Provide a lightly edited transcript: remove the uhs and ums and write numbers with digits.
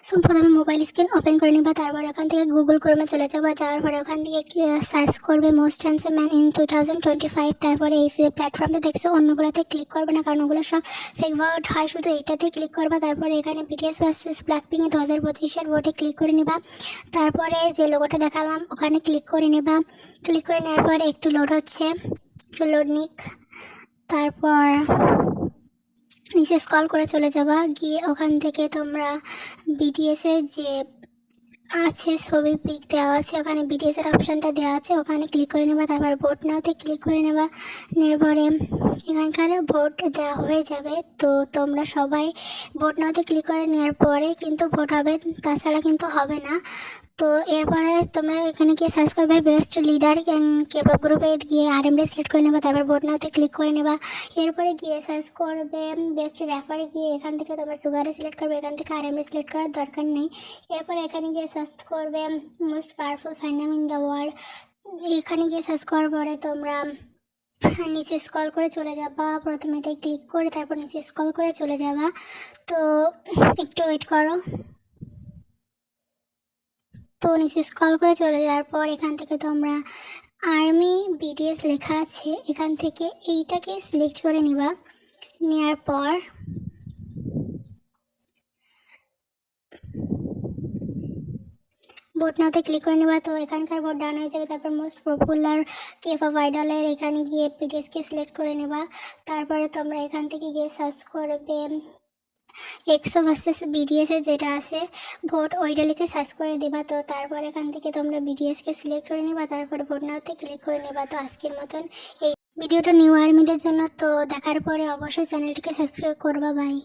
So প্রথমে mobile screen open করে নিবা, তারপর এখান থেকে গুগল ক্রোমে চলে যাবা। যাওয়ার পরে ওখান থেকে সার্চ করবে মোস্ট হ্যান্ডসাম ম্যান ইন 2025। তারপরে এই প্ল্যাটফর্মে দেখছো অন্যগুলোতে ক্লিক করবে না, কারণ ওগুলো সব ফেক ভোট হয়, শুধু এইটাতে ক্লিক করবা। তারপরে এখানে বিটিএস ভার্সেস ব্ল্যাকপিঙ্ক 2025-এর ভোটে ক্লিক করে নিবা। তারপরে যে লোগোটা দেখালাম ওখানে ক্লিক করে নেবা। ক্লিক করে নেওয়ার পরে একটু লোড হচ্ছে, একটু লোড নিক। তারপর নিচে স্ক্রল করে চলে যাবা, গিয়ে ওখান থেকে তোমরা বিটিএসের যে আছে ছবি পিক দেওয়া আছে, ওখানে বিটিএসের অপশানটা দেওয়া আছে, ওখানে ক্লিক করে নেবা। তারপর ভোট নাওতে ক্লিক করে নেবা। নেওয়ার পরে এখানকার ভোট দেওয়া হয়ে যাবে। তো তোমরা সবাই ভোট নাওতে ক্লিক করে নেওয়ার পরে কিন্তু ভোট হবে, তাছাড়া কিন্তু হবে না। তো এরপরে তোমরা এখানে গিয়ে সার্চ করবে বেস্ট লিডার কেপঅপ গ্রুপে গিয়ে আরএমডি সিলেক্ট করে নেবা। তারপর ভোট নাওতে ক্লিক করে নেবা। এরপরে গিয়ে সার্চ করবে বেস্ট র্যাপারে, গিয়ে এখান থেকে তোমরা সুগারে সিলেক্ট করবে, এখান থেকে আরএমডি সিলেক্ট করার দরকার নেই। এরপরে এখানে গিয়ে সার্চ করবে most powerful fandom in the world. এখানে গিয়ে সার্চ করার পরে তোমরা নিচে স্ক্রল করে চলে যাবা, প্রথমে এটাই ক্লিক করে তারপর নিচে স্ক্রল করে চলে যাবা। তো একটু ওয়েট করো। তো নিচে স্ক্রল করে চলে যাওয়ার পর এখান থেকে তোমরা আর্মি বিটিএস লেখা আছে, এখান থেকে এইটাকে সিলেক্ট করে নিবা। নেওয়ার পর ভোট নাওতে ক্লিক করে নেবা। তো এখানকার ভোট ডান হয়ে যাবে। তারপর মোস্ট পপুলার কেপঅপ আইডলের এখানে গিয়ে বিটিএসকে সিলেক্ট করে নেবা। তারপরে তোমরা এখান থেকে গিয়ে সার্চ করবে এক্সো ভার্সেস বিটিএসের যেটা আছে ভোট, ওইটা লিখে সার্চ করে দেবা। তো তারপর এখান থেকে তোমরা বিটিএসকে সিলেক্ট করে নেবা, তারপর ভোট নাওতে ক্লিক করে নেবা। তো আজকের মতন এই ভিডিওটা নিউ আর্মিদের জন্য। তো দেখার পরে অবশ্যই চ্যানেলটিকে সাবস্ক্রাইব করবা। বাই।